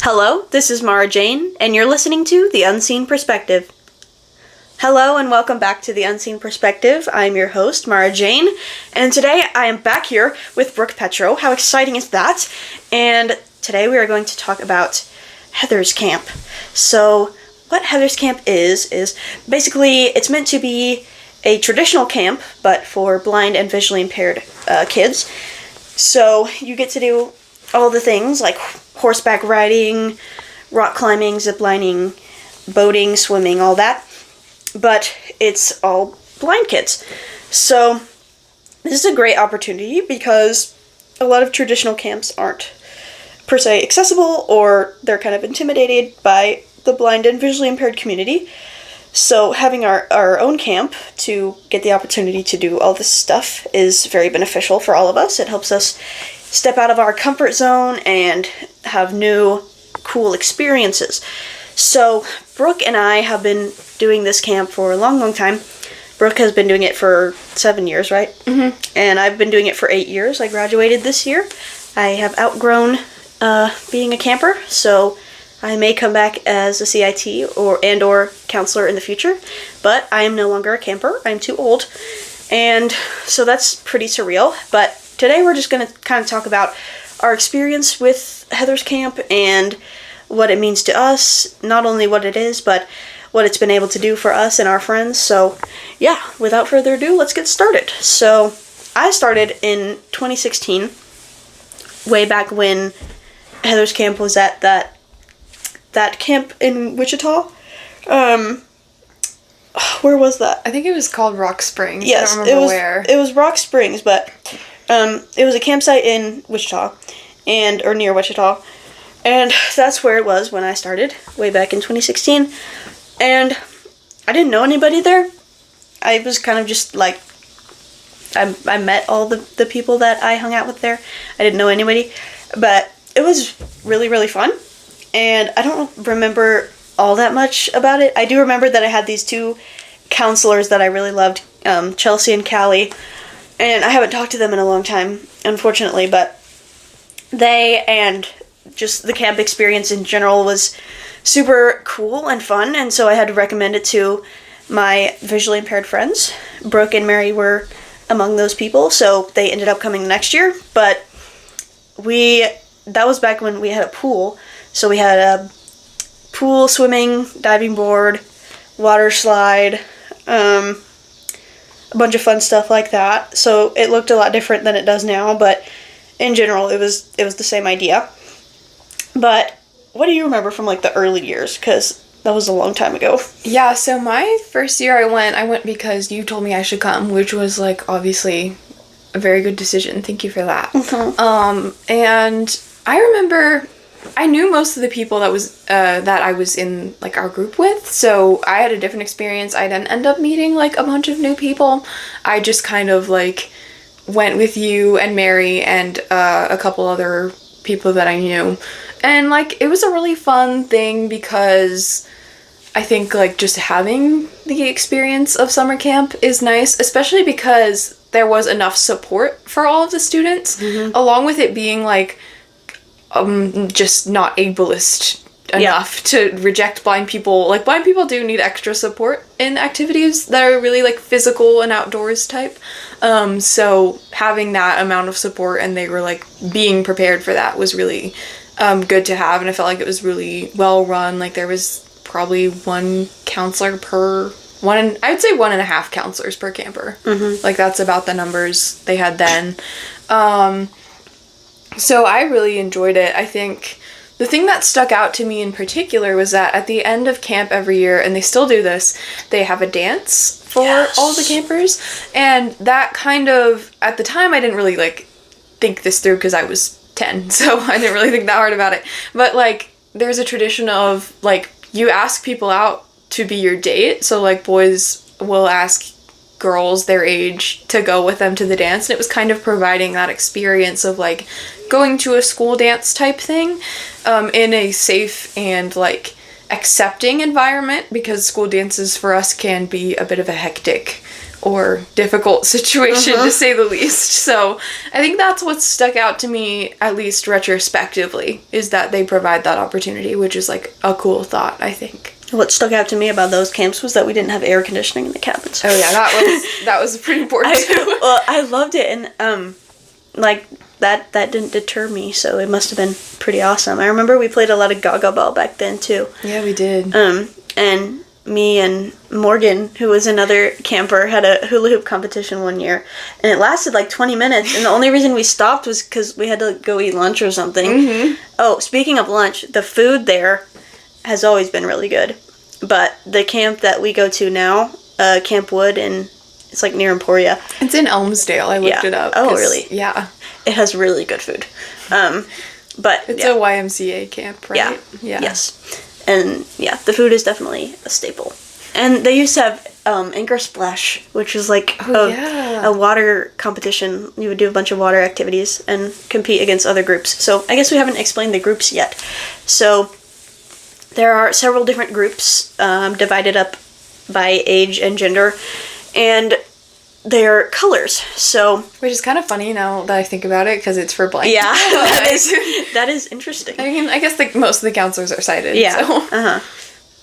Hello, this is Mara Jane, and you're listening to The Unseen Perspective. Hello, and welcome back to The Unseen Perspective. I'm your host, Mara Jane, and today I am back here with Brooke Petro. How exciting is that? And today we are going to talk about Heather's Camp. So, what Heather's Camp is basically it's meant to be a traditional camp, but for blind and visually impaired kids. So, you get to do all the things like horseback riding, rock climbing, ziplining, boating, swimming, all that. But it's all blind kids. So this is a great opportunity because a lot of traditional camps aren't per se accessible, or they're kind of intimidated by the blind and visually impaired community. So having our own camp to get the opportunity to do all this stuff is very beneficial for all of us. It helps us step out of our comfort zone and have new, cool experiences. So, Brooke and I have been doing this camp for a long, long time. Brooke has been doing it for 7 years, right? Mm-hmm. And I've been doing it for 8 years. I graduated this year. I have outgrown being a camper, so I may come back as a CIT or counselor in the future, but I am no longer a camper. I'm too old. And so that's pretty surreal, but today we're just going to kind of talk about our experience with Heather's Camp and what it means to us, not only what it is, but what it's been able to do for us and our friends. So, yeah, without further ado, let's get started. So, I started in 2016, way back when Heather's Camp was at that camp in Wichita. Where was that? I think it was called Rock Springs. Yes, I don't remember where. It was Rock Springs, but it was a campsite in Wichita, or near Wichita, and that's where it was when I started, way back in 2016, and I didn't know anybody there. I was kind of just like, I met all the people that I hung out with there. I didn't know anybody, but it was really, really fun, and I don't remember all that much about it. I do remember that I had these two counselors that I really loved, Chelsea and Callie, and I haven't talked to them in a long time, unfortunately, but they and just the camp experience in general was super cool and fun, and so I had to recommend it to my visually impaired friends. Brooke and Mary were among those people, so they ended up coming next year, but that was back when we had a pool, so we had a pool, swimming, diving board, water slide, a bunch of fun stuff like that. So it looked a lot different than it does now, but in general it was the same idea. But what do you remember from like the early years? Because that was a long time ago. Yeah, so my first year I went because you told me I should come, which was like obviously a very good decision. Thank you for that. Mm-hmm. And I remember I knew most of the people that I was in like our group with, so I had a different experience. I didn't end up meeting like a bunch of new people. I just kind of like went with you and Mary and a couple other people that I knew, and like it was a really fun thing because I think like just having the experience of summer camp is nice, especially because there was enough support for all of the students, mm-hmm. along with it being like just not ableist enough to reject blind people. Like, blind people do need extra support in activities that are really, like, physical and outdoors type. So having that amount of support and they were, like, being prepared for that was really good to have. And I felt like it was really well run. Like, there was probably one counselor I'd say 1.5 counselors per camper. Mm-hmm. Like, that's about the numbers they had then. So I really enjoyed it. I think the thing that stuck out to me in particular was that at the end of camp every year, and they still do this, they have a dance for all the campers. And that kind of, at the time, I didn't really, like, think this through because I was 10, so I didn't really think that hard about it. But, like, there's a tradition of, like, you ask people out to be your date. So, like, boys will ask girls their age to go with them to the dance, and it was kind of providing that experience of like going to a school dance type thing in a safe and like accepting environment, because school dances for us can be a bit of a hectic or difficult situation, to say the least. So I think that's what stuck out to me, at least retrospectively, is that they provide that opportunity, which is like a cool thought, I think. What stuck out to me about those camps was that we didn't have air conditioning in the cabins. Oh yeah, that was pretty important too. Well, I loved it, and like that didn't deter me, so it must have been pretty awesome. I remember we played a lot of Gaga Ball back then too. Yeah, we did. And me and Morgan, who was another camper, had a hula hoop competition one year, and it lasted like 20 minutes, and the only reason we stopped was because we had to go eat lunch or something. Mm-hmm. Oh, speaking of lunch, the food there has always been really good, but the camp that we go to now, Camp Wood, and it's like near Emporia. It's in Elmsdale. I looked it up. Oh, really? Yeah. It has really good food. But it's a YMCA camp, right? Yeah. Yes. And yeah, the food is definitely a staple. And they used to have Anchor Splash, which is like a water competition. You would do a bunch of water activities and compete against other groups. So I guess we haven't explained the groups yet. So there are several different groups divided up by age and gender, and their colors. So, which is kind of funny now that I think about it, because it's for blind. Yeah, that is interesting. I mean, I guess most of the counselors are sighted. Yeah.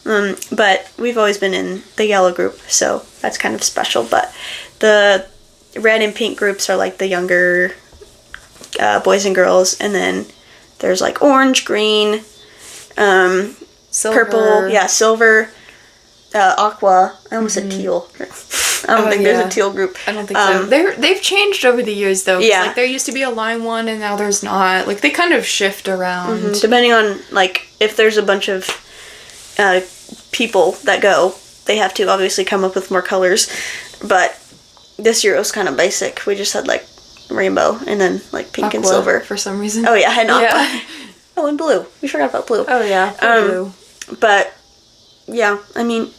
So. But we've always been in the yellow group, so that's kind of special. But the red and pink groups are like the younger boys and girls, and then there's like orange, green, silver. Purple, silver, aqua. I almost said teal. I don't think there's a teal group. I don't think so. They've changed over the years, though. Yeah. Like, there used to be a lime one, and now there's not. Like, they kind of shift around. Mm-hmm. Depending on, like, if there's a bunch of people that go, they have to obviously come up with more colors. But this year it was kind of basic. We just had, like, rainbow and then, like, pink aqua, and silver. For some reason. Oh, yeah, and aqua. Yeah. Oh, and blue. We forgot about blue. Oh, yeah. Blue. But, yeah, I mean,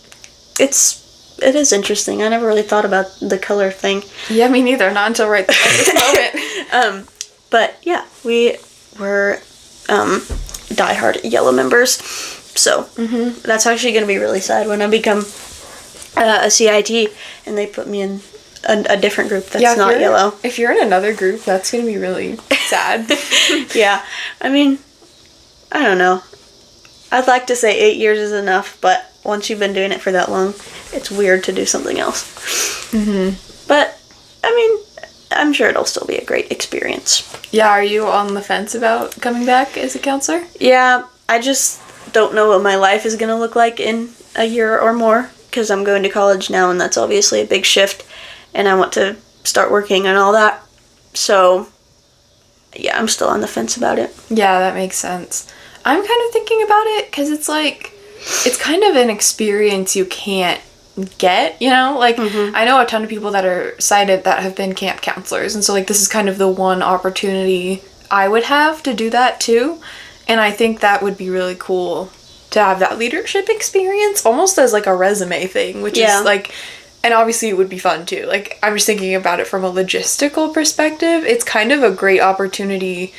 it is interesting. I never really thought about the color thing. Yeah, me neither. Not until right at this moment. But yeah, we were diehard yellow members. So that's actually going to be really sad when I become a CIT and they put me in a different group that's not yellow. If you're in another group, that's going to be really sad. Yeah. I mean, I don't know. I'd like to say 8 years is enough, but once you've been doing it for that long, it's weird to do something else. Mm-hmm. But, I mean, I'm sure it'll still be a great experience. Yeah, are you on the fence about coming back as a counselor? Yeah, I just don't know what my life is going to look like in a year or more, because I'm going to college now, and that's obviously a big shift, and I want to start working and all that. So, yeah, I'm still on the fence about it. Yeah, that makes sense. I'm kind of thinking about it, because it's like, it's kind of an experience you can't get, you know? Like, I know a ton of people that are sighted that have been camp counselors, and so, like, this is kind of the one opportunity I would have to do that, too. And I think that would be really cool to have that leadership experience, almost as, like, a resume thing, which is, like, and obviously it would be fun, too. Like, I'm just thinking about it from a logistical perspective. It's kind of a great opportunity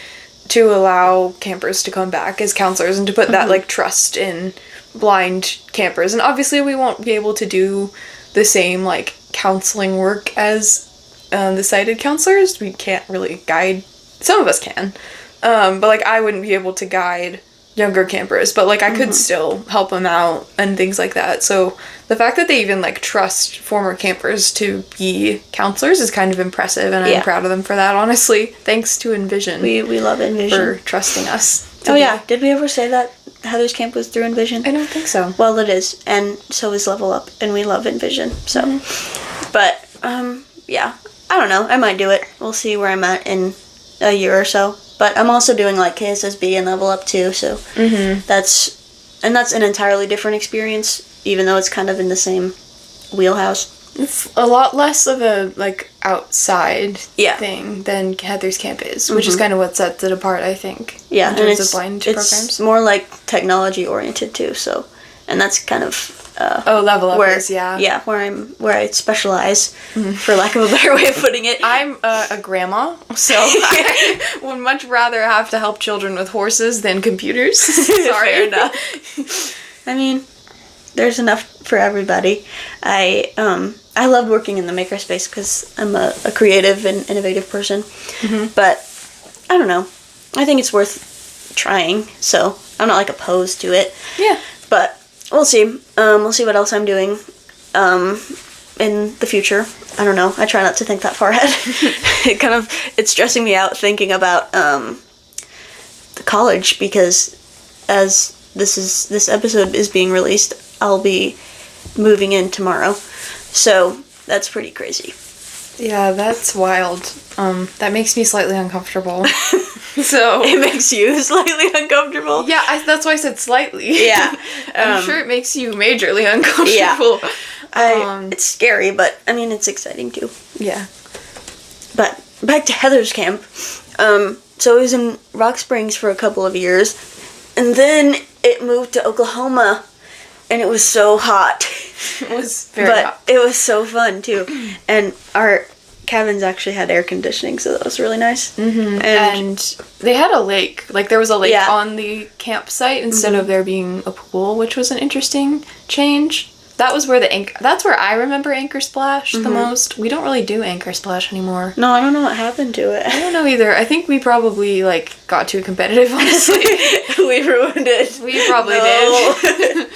to allow campers to come back as counselors and to put that, like, trust in blind campers. And obviously we won't be able to do the same, like, counseling work as the sighted counselors. We can't really guide. Some of us can. But, like, I wouldn't be able to guide younger campers, but, like, I could still help them out and things like that. So the fact that they even, like, trust former campers to be counselors is kind of impressive, and I'm proud of them for that, honestly. Thanks to Envision. We love Envision. For trusting us. Yeah. Did we ever say that Heather's camp was through Envision? I don't think so. Well, it is, and so is Level Up, and we love Envision, so. But, yeah. I don't know. I might do it. We'll see where I'm at in a year or so. But I'm also doing, like, KSSB and Level Up, too, so that's an entirely different experience, even though it's kind of in the same wheelhouse. It's a lot less of a, like, outside thing than Heather's camp is, which is kind of what sets it apart, I think. Yeah, in terms of blind programs. It's more, like, technology-oriented, too, so, and that's kind of Level Up where, is, yeah. Yeah, where I specialize, for lack of a better way of putting it. I'm a grandma, so I would much rather have to help children with horses than computers. Sorry. Fair enough. I mean, there's enough for everybody. I I loved working in the makerspace because I'm a creative and innovative person. But I don't know. I think it's worth trying, so I'm not like opposed to it. Yeah. But we'll see. We'll see what else I'm doing in the future. I don't know. I try not to think that far ahead. It's stressing me out thinking about the college, because as this episode is being released, I'll be moving in tomorrow. So that's pretty crazy. Yeah, that's wild. That makes me slightly uncomfortable. So it makes you slightly uncomfortable? Yeah, that's why I said slightly. Yeah. I'm sure it makes you majorly uncomfortable. Yeah. It's scary, but I mean, it's exciting too. Yeah. But back to Heather's camp. So it was in Rock Springs for a couple of years, and then it moved to Oklahoma, and it was so hot. It was very hot. But it was so fun too. And our cabins actually had air conditioning, so that was really nice. And they had a lake. Like, there was a lake Yeah. on the campsite instead of there being a pool, which was an interesting change. That was where that's where I remember Anchor Splash the most. We don't really do Anchor Splash anymore. No, I don't know what happened to it. I don't know either. I think we probably, like, got too competitive, honestly. We ruined it. We probably did.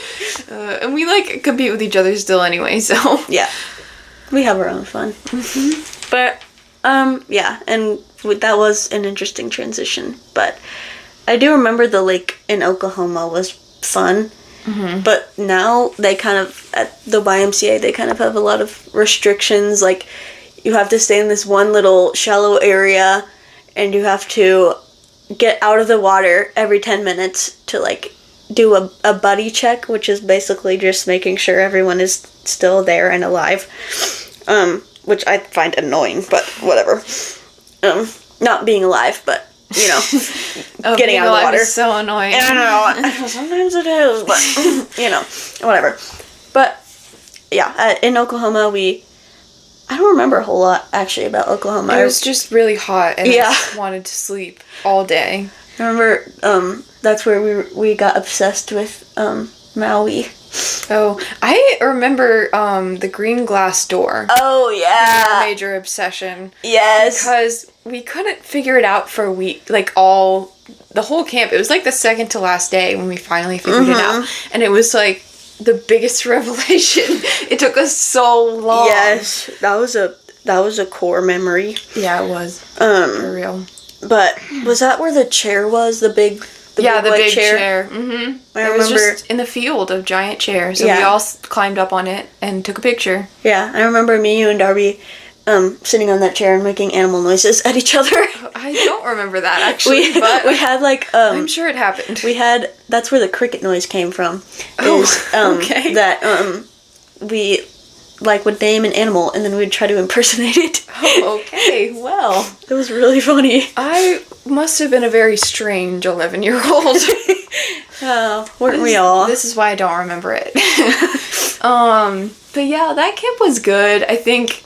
And we, like, compete with each other still anyway, so. Yeah. We have our own fun. But, yeah, and that was an interesting transition. But I do remember the lake in Oklahoma was fun. But now they kind of, at the YMCA, they kind of have a lot of restrictions. Like, you have to stay in this one little shallow area, and you have to get out of the water every 10 minutes to, like, do a buddy check, which is basically just making sure everyone is still there and alive. Which I find annoying, but whatever. Not being alive, but, you know, getting out of the water. Is so annoying. I don't know. Sometimes it is, but, you know, whatever. But, yeah, in Oklahoma, I don't remember a whole lot, actually, about Oklahoma. It was just really hot, and I just wanted to sleep all day. I remember, that's where we got obsessed with, Maui. Oh, I remember the green glass door. Oh, yeah. Our major obsession. Yes. Because we couldn't figure it out for a week, like the whole camp. It was like the second to last day when we finally figured it out. And it was like the biggest revelation. It took us so long. Yes. That was a core memory. Yeah, it was. For real. But was that where the chair was? The big big chair. I remember. Was just in the field of giant chairs, and we all climbed up on it and took a picture. Yeah, I remember me, you, and Darby sitting on that chair and making animal noises at each other. I don't remember that, actually, but we had, like, I'm sure it happened. That's where the cricket noise came from. Okay. That, we, like, would name an animal, and then we'd try to impersonate it. Oh, okay, well. It was really funny. I must have been a very strange 11-year-old. Weren't we all? This is why I don't remember it. But yeah, that camp was good. I think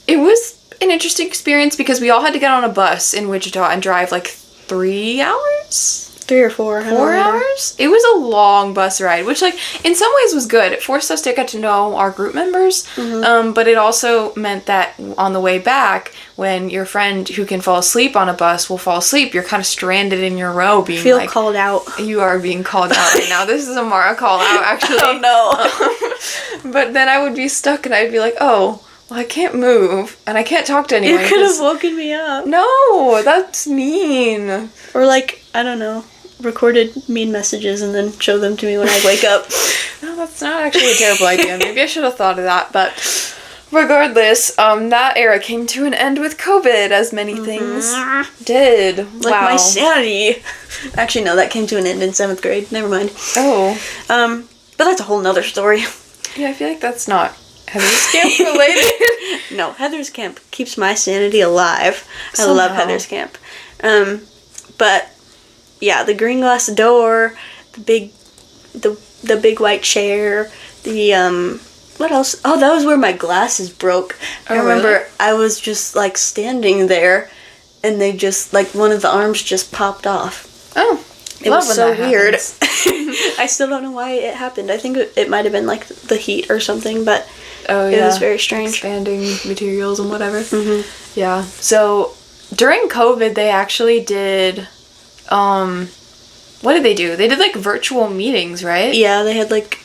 it was an interesting experience because we all had to get on a bus in Wichita and drive like 3 hours? 3 or 4. 4 hours? It was a long bus ride, which, like, in some ways was good. It forced us to get to know our group members, but it also meant that on the way back, when your friend who can fall asleep on a bus will fall asleep, you're kind of stranded in your row being Feel called out. You are being called out right now. This is a Mara call out, actually. Oh, no. But then I would be stuck and I'd be like, oh, well, I can't move, and I can't talk to anyone. You could have woken me up. No, that's mean. Or, like, I don't know, recorded mean messages and then show them to me when I wake up. No, that's not actually a terrible idea. Maybe I should have thought of that, but regardless, that era came to an end with COVID, as many things did. Like my sanity. Actually, no, that came to an end in 7th grade. Never mind. Oh. But that's a whole nother story. Yeah, I feel like that's not Heather's camp related. No, Heather's camp keeps my sanity alive. Somehow. I love Heather's camp. But yeah, the green glass door, the big white chair, what else? Oh, that was where my glasses broke. Oh, I remember really? I was just, like, standing there, and they just, like, one of the arms just popped off. Oh, it was so weird. I still don't know why it happened. I think it might have been, like, the heat or something, but Oh, yeah. It was very strange. Expanding materials and whatever. Yeah. So, during COVID, they actually did, what did they do? They did, like, virtual meetings, right? Yeah, they had, like,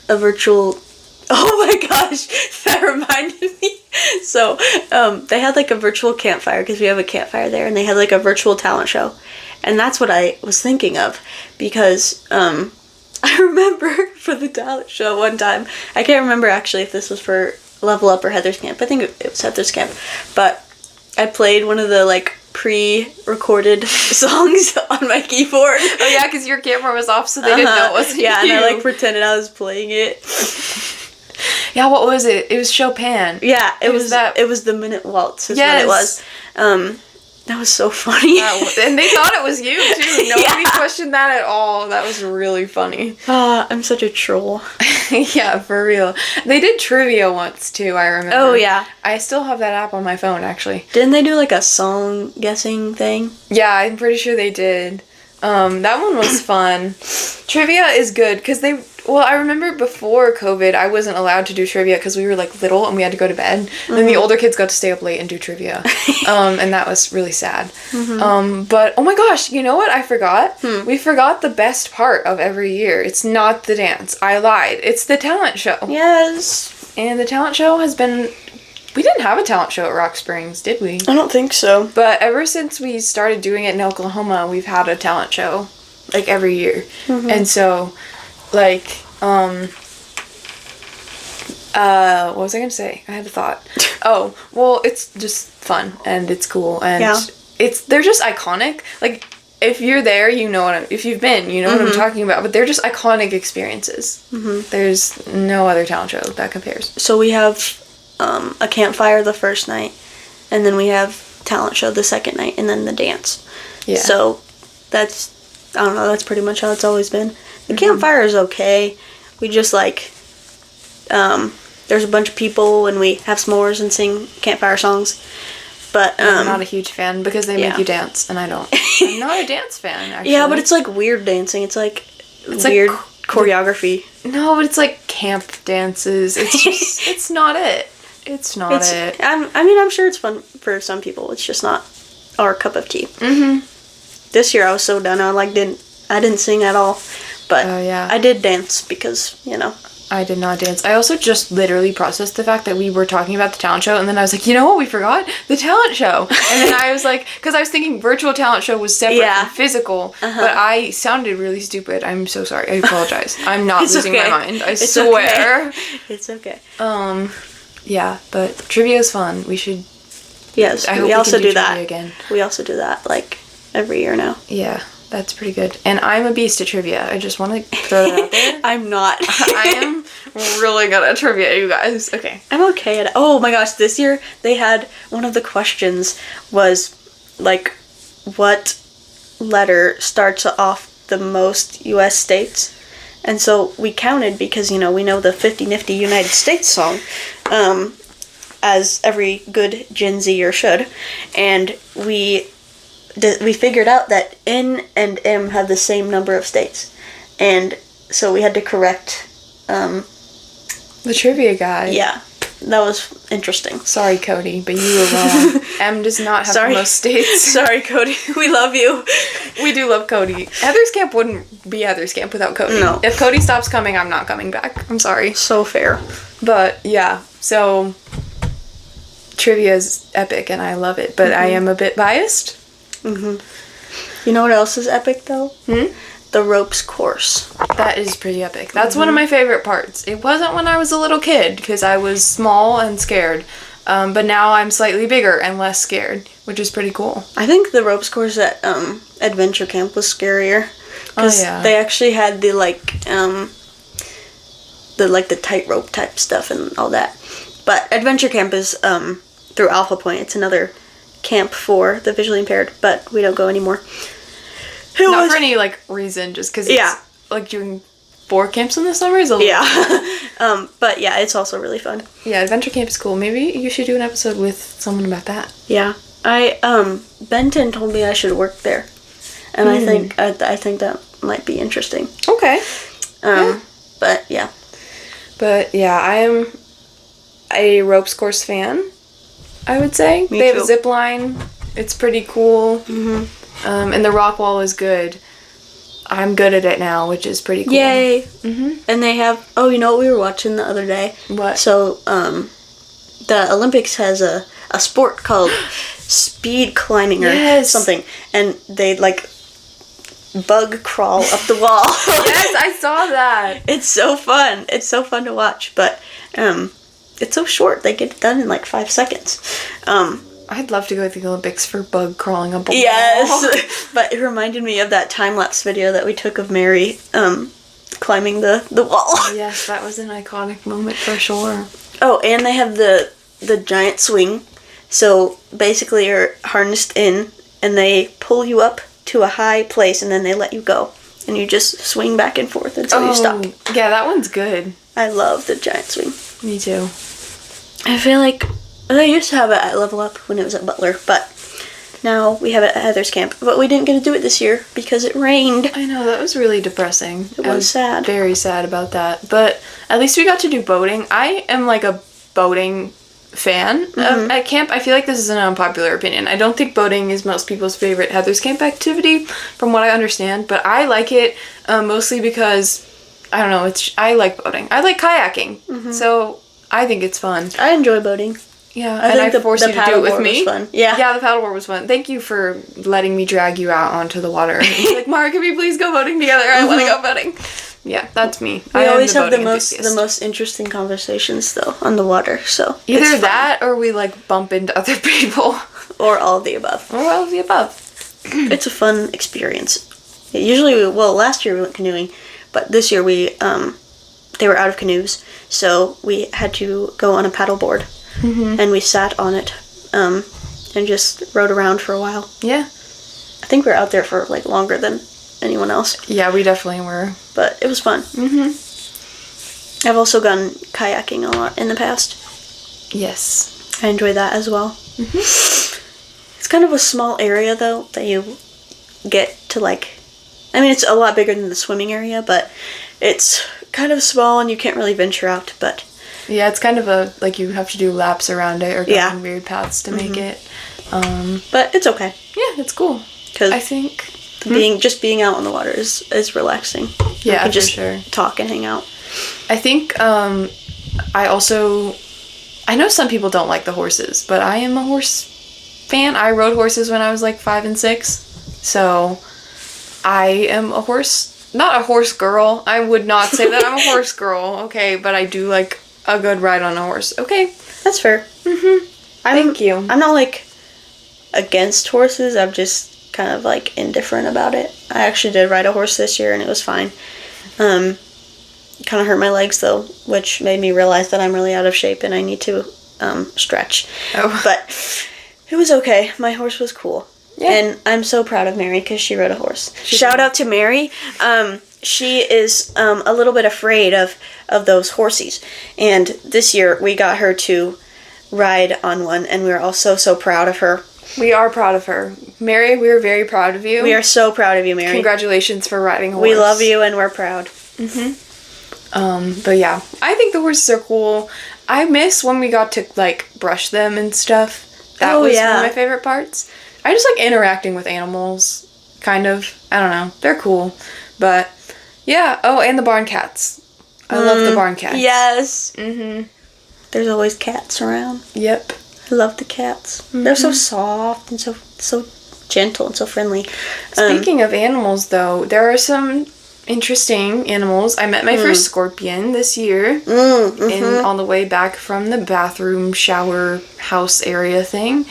a virtual... Oh my gosh, that reminded me. So, they had, like, a virtual campfire, because we have a campfire there, and they had, like, a virtual talent show. And that's what I was thinking of, because, I remember for the talent show one time, I can't remember actually if this was for Level Up or Heather's Camp. I think it was Heather's Camp. But I played one of the, like, pre-recorded songs on my keyboard. Oh, yeah, because your camera was off, so they didn't know it wasn't Yeah, you. and I, like, pretended I was playing it. Yeah, what was it? It was Chopin. Yeah, it was that. It was the Minute Waltz is what it was. That was so funny. And they thought it was you, too. Nobody questioned that at all. That was really funny. I'm such a troll. Yeah, for real. They did trivia once, too, I remember. Oh, yeah. I still have that app on my phone, actually. Didn't they do, like, a song guessing thing? Yeah, I'm pretty sure they did. That one was fun. Trivia is good, because I remember before COVID, I wasn't allowed to do trivia because we were, like, little and we had to go to bed. And then the older kids got to stay up late and do trivia. And that was really sad. But, oh my gosh, you know what I forgot? We forgot the best part of every year. It's not the dance. I lied. It's the talent show. Yes. And the talent show has been... We didn't have a talent show at Rock Springs, did we? I don't think so. But ever since we started doing it in Oklahoma, we've had a talent show, like, every year. And so, like, what was I gonna say? I had a thought. Oh, well, it's just fun, and it's cool, and they're just iconic. Like, if you're there, you know if you've been, you know what I'm talking about, but they're just iconic experiences. There's no other talent show that compares. So we have a campfire the first night, and then we have talent show the second night, and then the dance. Yeah. So that's, I don't know, that's pretty much how it's always been. The campfire is okay. We just, like, there's a bunch of people, and we have s'mores and sing campfire songs. But I'm not a huge fan because they make you dance, and I don't. I'm not a dance fan, actually. Yeah, but it's, like, weird dancing. It's weird choreography. No, but it's, like, camp dances. It's just, it's not it. It's not it. I'm sure it's fun for some people. It's just not our cup of tea. This year I was so done. I didn't sing at all. But I did dance because, you know. I did not dance. I also just literally processed the fact that we were talking about the talent show, and then I was like, you know what we forgot? The talent show. And then I was like, because I was thinking virtual talent show was separate from physical, but I sounded really stupid. I'm so sorry. I apologize. I'm not losing my mind. I swear. Okay. It's okay. Yeah, but trivia is fun. We should. Yes, I hope we also do that again. We also do that, like, every year now. Yeah. That's pretty good. And I'm a beast at trivia. I just want to throw that out there. I'm not. I am really good at trivia, you guys. Okay. I'm okay at it. Oh my gosh, this year they had, one of the questions was, like, what letter starts off the most U.S. states? And so we counted because, you know, we know the 50 Nifty United States song, as every good Gen Zer should. And we figured out that N and M have the same number of states. And so we had to correct the trivia guy. Yeah. That was interesting. Sorry, Cody, but you were wrong. M does not have the most states. Sorry, Cody. We love you. We do love Cody. Heather's Camp wouldn't be Heather's Camp without Cody. No. If Cody stops coming, I'm not coming back. I'm sorry. So fair. But, yeah. So, trivia is epic, and I love it. But I am a bit biased. You know what else is epic, though? The ropes course. That is pretty epic. That's one of my favorite parts. It wasn't when I was a little kid, because I was small and scared. But now I'm slightly bigger and less scared, which is pretty cool. I think the ropes course at Adventure Camp was scarier. Because they actually had the, like, the tightrope type stuff and all that. But Adventure Camp is through Alpha Point. It's another camp for the visually impaired, but we don't go anymore. Not for any, like, reason, just because it's, like, doing 4 camps in the summer is a little... Yeah. But, yeah, it's also really fun. Yeah, Adventure Camp is cool. Maybe you should do an episode with someone about that. Yeah. Benton told me I should work there. And I think that might be interesting. Okay. But, yeah. But, yeah, a ropes course fan, I would say. Me they have too. a zip line. It's pretty cool. Mm-hmm. And the rock wall is good. I'm good at it now, which is pretty cool. Yay! Mm-hmm. And they have... Oh, you know what we were watching the other day? What? So, the Olympics has a sport called speed climbing or something. And they, like, bug crawl up the wall. Yes, I saw that. It's so fun. It's so fun to watch. But, it's so short. They get it done in, like, 5 seconds. I'd love to go to the Olympics for bug crawling up a wall. Yes, but it reminded me of that time-lapse video that we took of Mary climbing the wall. Yes, that was an iconic moment for sure. Oh, and they have the giant swing. So basically you're harnessed in, and they pull you up to a high place, and then they let you go. And you just swing back and forth until you stop. Yeah, that one's good. I love the giant swing. Me too. I feel like they used to have it at Level Up when it was at Butler, but now we have it at Heather's Camp. But we didn't get to do it this year because it rained. I know, that was really depressing. It was sad. Very sad about that. But at least we got to do boating. I am like a boating fan at camp. I feel like this is an unpopular opinion. I don't think boating is most people's favorite Heather's Camp activity, from what I understand. But I like it mostly because, I don't know, I like boating. I like kayaking. So I think it's fun. I enjoy boating. Yeah, I think forced you to do it with me. Was fun. Yeah. Yeah, the paddleboard was fun. Thank you for letting me drag you out onto the water. Like, Mara, can we please go boating together? I want to go boating. Yeah, that's me. We always have the most interesting conversations though on the water. So either that or we like bump into other people, or all of the above. Or all of the above. It's a fun experience. Usually, last year we went canoeing, but this year they were out of canoes, so we had to go on a paddleboard. And we sat on it and just rode around for a while. Yeah. I think we were out there for like longer than anyone else. Yeah, we definitely were. But it was fun. I've also gone kayaking a lot in the past. Yes. I enjoy that as well. It's kind of a small area though that you get to like... I mean, it's a lot bigger than the swimming area, but it's kind of small and you can't really venture out, but... Yeah, it's kind of like you have to do laps around it or go on weird paths to make it. But it's okay. Yeah, it's cool. Because I think being out on the water is relaxing. Yeah, you can just for sure. Talk and hang out. I think I know some people don't like the horses, but I am a horse fan. I rode horses when I was like 5 and 6, so I am not a horse girl. I would not say that I'm a horse girl. Okay, but I do like a good ride on a horse. Okay. That's fair. Thank you. I'm not, like, against horses. I'm just kind of, like, indifferent about it. I actually did ride a horse this year, and it was fine. Kind of hurt my legs, though, which made me realize that I'm really out of shape, and I need to stretch. Oh. But it was okay. My horse was cool. Yeah. And I'm so proud of Mary, because she rode a horse. Shout out to Mary. She is a little bit afraid of those horsies. And this year we got her to ride on one, and we were all so proud of her. We are proud of her. Mary, we are very proud of you. We are so proud of you, Mary. Congratulations for riding a horse. We love you and we're proud. But yeah, I think the horses are cool. I miss when we got to like brush them and stuff. That was one of my favorite parts. I just like interacting with animals, kind of. I don't know. They're cool. But yeah. Oh, and the barn cats. I love the barn cats. Yes. There's always cats around. Yep. I love the cats. They're so soft and so gentle and so friendly. Speaking of animals, though, there are some interesting animals. I met my first scorpion this year on the way back from the bathroom shower house area thing.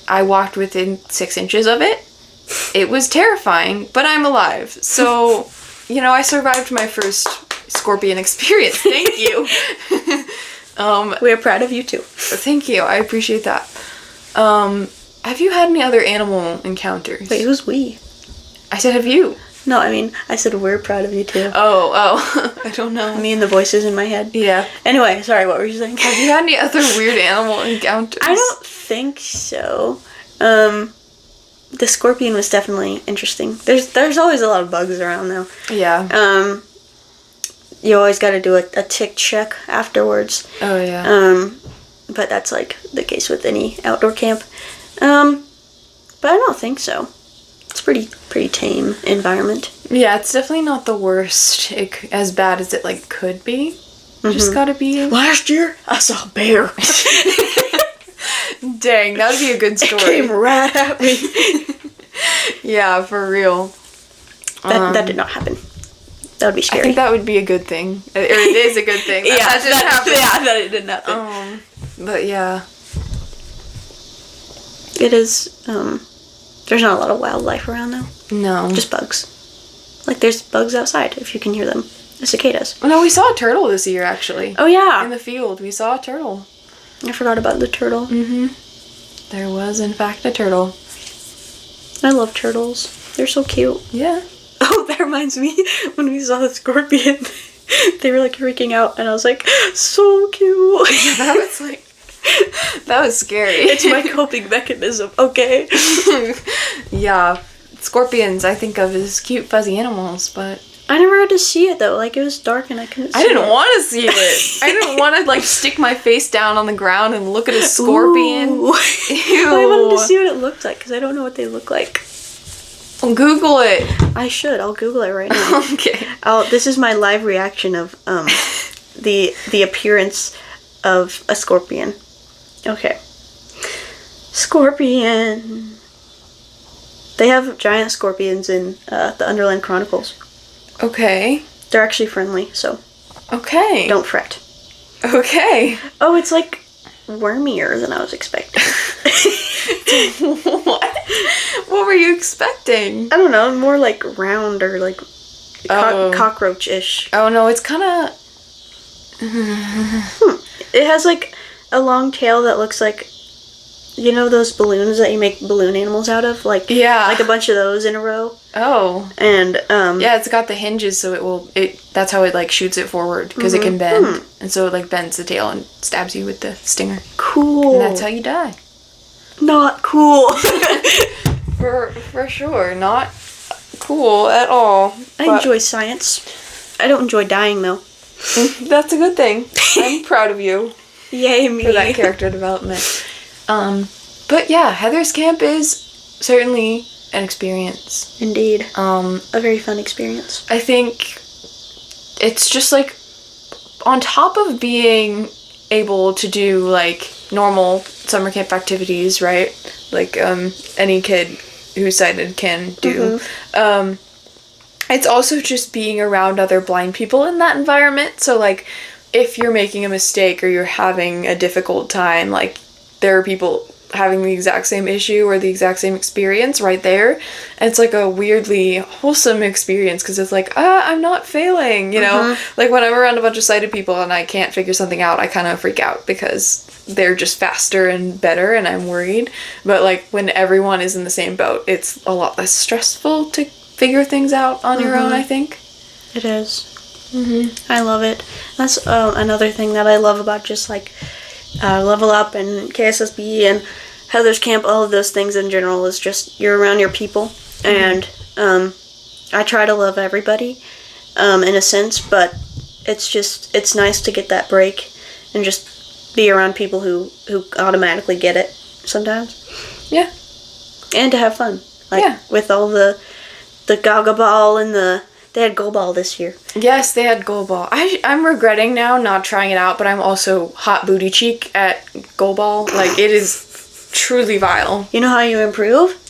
I walked within 6 inches of it. It was terrifying, but I'm alive. So, I survived my first scorpion experience. Thank you. We are proud of you too. Thank you. I appreciate that. Have you had any other animal encounters? Wait, who's we? I said, have you? No, I mean, I said we're proud of you too. Oh, I don't know. Me and the voices in my head. Yeah. Anyway, sorry, what were you saying? Have you had any other weird animal encounters? I don't think so. The scorpion was definitely interesting. There's always a lot of bugs around though. Yeah. You always got to do a tick check afterwards. Oh yeah. but that's like the case with any outdoor camp. But I don't think so. It's pretty tame environment. Yeah, it's definitely not the worst. As bad as it like could be. Just gotta be. Last year, I saw a bear. Dang, that would be a good story. It came right at me. Yeah, for real. That did not happen. That would be scary. I think that would be a good thing. Or it is a good thing. That didn't happen. Yeah, that it didn't happen. But yeah. It is, there's not a lot of wildlife around though. No. Just bugs. Like there's bugs outside if you can hear them. The cicadas. No, we saw a turtle this year actually. Oh yeah. In the field, we saw a turtle. I forgot about the turtle. There was in fact a turtle. I love turtles. They're so cute. Yeah. Oh, that reminds me when we saw the scorpion. They were like freaking out and I was like, so cute. That was scary. It's my coping mechanism, okay? Yeah. Scorpions I think of as cute fuzzy animals, but I never had to see it though. Like it was dark and I couldn't see it. I didn't want to see it. I didn't want to like stick my face down on the ground and look at a scorpion. Ooh. Ew. I wanted to see what it looked like because I don't know what they look like. Google it. I should. I'll Google it right now. Okay. This is my live reaction of the appearance of a scorpion. Okay. Scorpion. They have giant scorpions in the Underland Chronicles. Okay. They're actually friendly, so Okay. don't fret. Okay. Oh, it's like wormier than I was expecting. What? What were you expecting? I don't know, more like round or like cockroach-ish. Oh no, it's kind of. It has like a long tail that looks like, you know, those balloons that you make balloon animals out of, like like a bunch of those in a row. Oh. And yeah, it's got the hinges, so that's how it like shoots it forward because it can bend, and so it like bends the tail and stabs you with the stinger. Cool. And that's how you die. Not cool. For sure, not cool at all. I enjoy science. I don't enjoy dying though. That's a good thing. I'm proud of you. Yay me. For that character development. But yeah, Heather's camp is certainly an experience. Indeed. A very fun experience. I think it's just like on top of being able to do like normal summer camp activities, right? Like any kid who's sighted can do. It's also just being around other blind people in that environment. So like if you're making a mistake or you're having a difficult time, like there are people having the exact same issue or the exact same experience right there. And it's like a weirdly wholesome experience because it's like, I'm not failing, you know? Like when I'm around a bunch of sighted people and I can't figure something out, I kind of freak out because they're just faster and better and I'm worried. But like when everyone is in the same boat, it's a lot less stressful to figure things out on your own, I think. It is. I love it. That's another thing that I love about just like Level Up and KSSB and Heather's Camp, all of those things in general is just you're around your people. And I try to love everybody in a sense, but it's nice to get that break and just be around people who automatically get it sometimes. Yeah. And to have fun. Like with all the Gaga Ball and they had Go Ball this year. Yes, they had Go Ball. I'm regretting now not trying it out, but I'm also hot booty cheek at Go Ball. Like, it is truly vile. You know how you improve?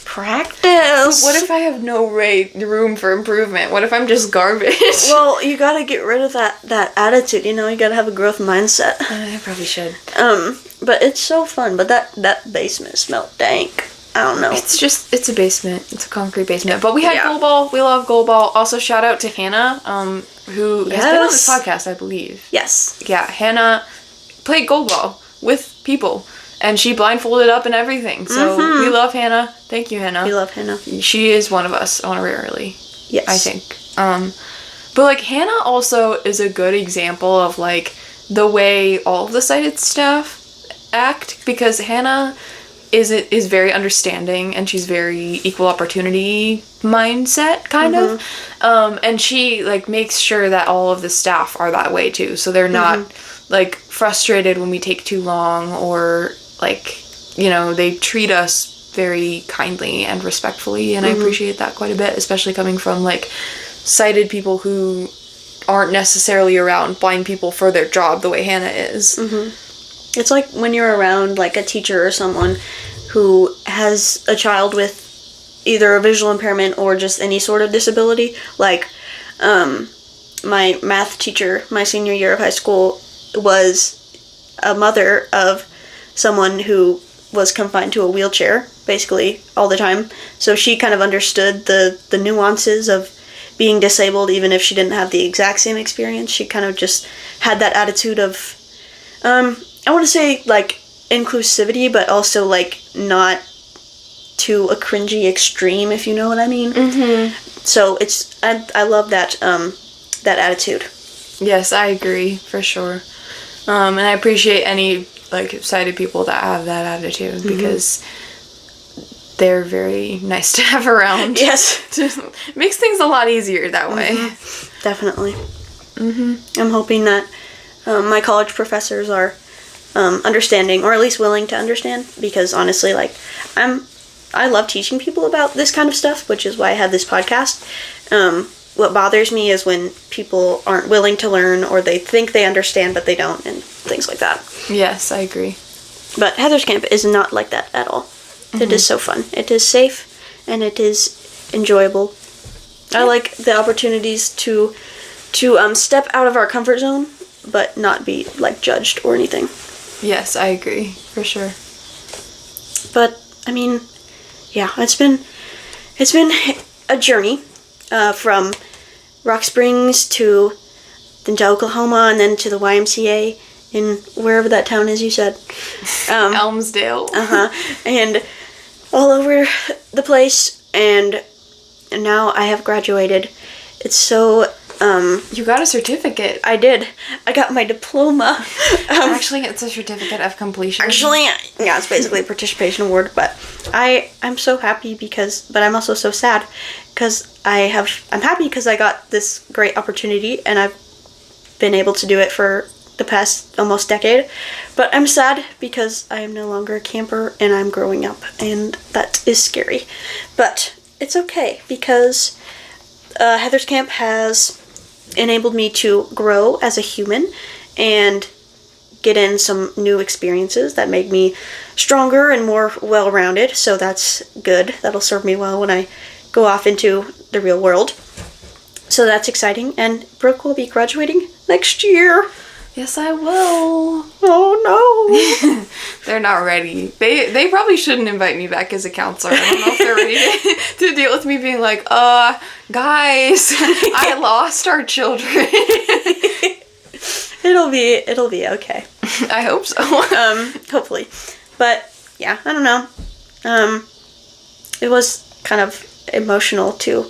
Practice. What if I have no room for improvement? What if I'm just garbage? Well, you gotta get rid of that attitude, you know? You gotta have a growth mindset. I probably should. But it's so fun. But that basement smelled dank. I don't know. It's a basement. It's a concrete basement. But we had Goal Ball. We love Goal Ball. Also, shout out to Hannah, who has been on this podcast, I believe. Yes. Yeah, Hannah played Goal Ball with people. And she blindfolded up and everything. So we love Hannah. Thank you, Hannah. We love Hannah. She is one of us honorarily. Yes. I think. But like Hannah also is a good example of like the way all of the sighted staff act, because Hannah is very understanding and she's very equal opportunity mindset kind of. And she like makes sure that all of the staff are that way too. So they're not like, frustrated when we take too long, or, like, you know, they treat us very kindly and respectfully, and I appreciate that quite a bit, especially coming from, like, sighted people who aren't necessarily around blind people for their job the way Hannah is. It's like when you're around, like, a teacher or someone who has a child with either a visual impairment or just any sort of disability. Like, my math teacher, my senior year of high school, was a mother of someone who was confined to a wheelchair, basically, all the time. So she kind of understood the nuances of being disabled, even if she didn't have the exact same experience. She kind of just had that attitude of, I want to say, like, inclusivity, but also, like, not to a cringy extreme, if you know what I mean. So it's, I love that, that attitude. Yes, I agree, for sure. And I appreciate any, like, sighted people that have that attitude, because they're very nice to have around. Yes. Makes things a lot easier that way. Definitely. I'm hoping that my college professors are understanding, or at least willing to understand, because honestly, like, I love teaching people about this kind of stuff, which is why I have this podcast. What bothers me is when people aren't willing to learn, or they think they understand but they don't, and things like that. Yes, I agree. But Heather's Camp is not like that at all. It is so fun. It is safe, and it is enjoyable. I like the opportunities to step out of our comfort zone, but not be, like, judged or anything. Yes, I agree, for sure. But I mean, yeah, it's been a journey from Rock Springs to then to Oklahoma, and then to the YMCA in wherever that town is you said. Elmsdale. And all over the place, and now I have graduated. It's so You got a certificate. I did. I got my diploma. Actually, it's a certificate of completion. Yeah, it's basically a participation award, but I'm so happy but I'm also so sad because I'm happy because I got this great opportunity and I've been able to do it for the past almost decade, but I'm sad because I am no longer a camper and I'm growing up, and that is scary, but it's okay because Heather's Camp has enabled me to grow as a human and get in some new experiences that make me stronger and more well-rounded, so that's good. That'll serve me well when I go off into the real world. So that's exciting, and Brooke will be graduating next year. Yes, I will. Oh no. They're not ready. They probably shouldn't invite me back as a counselor. I don't know if they're ready to deal with me being like, guys, I lost our children. It'll be okay. I hope so. Hopefully. But yeah, I don't know. It was kind of emotional to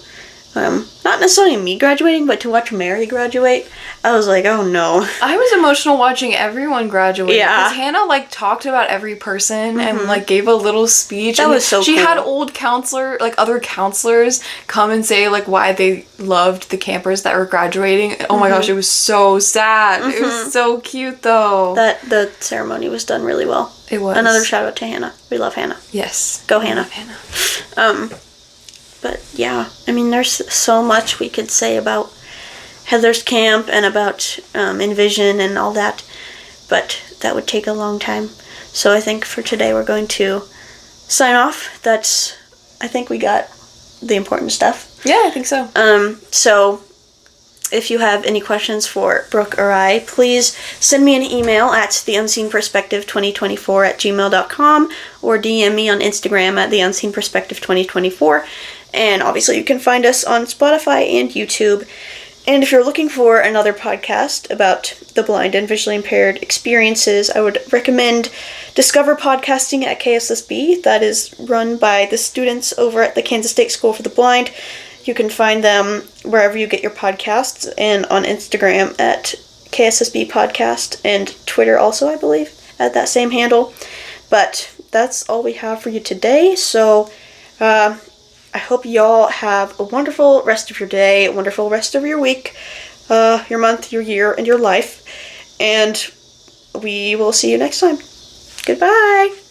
not necessarily me graduating, but to watch Mary graduate. I was like, oh no. I was emotional watching everyone graduate. Yeah. Because Hannah, like, talked about every person and, like, gave a little speech. That and was so She cool. had other counselors come and say, like, why they loved the campers that were graduating. Oh my gosh, it was so sad. It was so cute, though. The ceremony was done really well. It was. Another shout out to Hannah. We love Hannah. Yes. Go Hannah. Love Hannah. But yeah, I mean, there's so much we could say about Heather's Camp and about Envision and all that, but that would take a long time. So I think for today we're going to sign off. I think we got the important stuff. Yeah, I think so. So if you have any questions for Brooke or I, please send me an email at theunseenperspective2024@gmail.com or DM me on Instagram at theunseenperspective2024. And obviously you can find us on Spotify and YouTube. And if you're looking for another podcast about the blind and visually impaired experiences, I would recommend Discover Podcasting at KSSB. That is run by the students over at the Kansas State School for the Blind. You can find them wherever you get your podcasts, and on Instagram at KSSB Podcast, and Twitter also, I believe, at that same handle. But that's all we have for you today, so I hope y'all have a wonderful rest of your day, a wonderful rest of your week, your month, your year, and your life. And we will see you next time. Goodbye.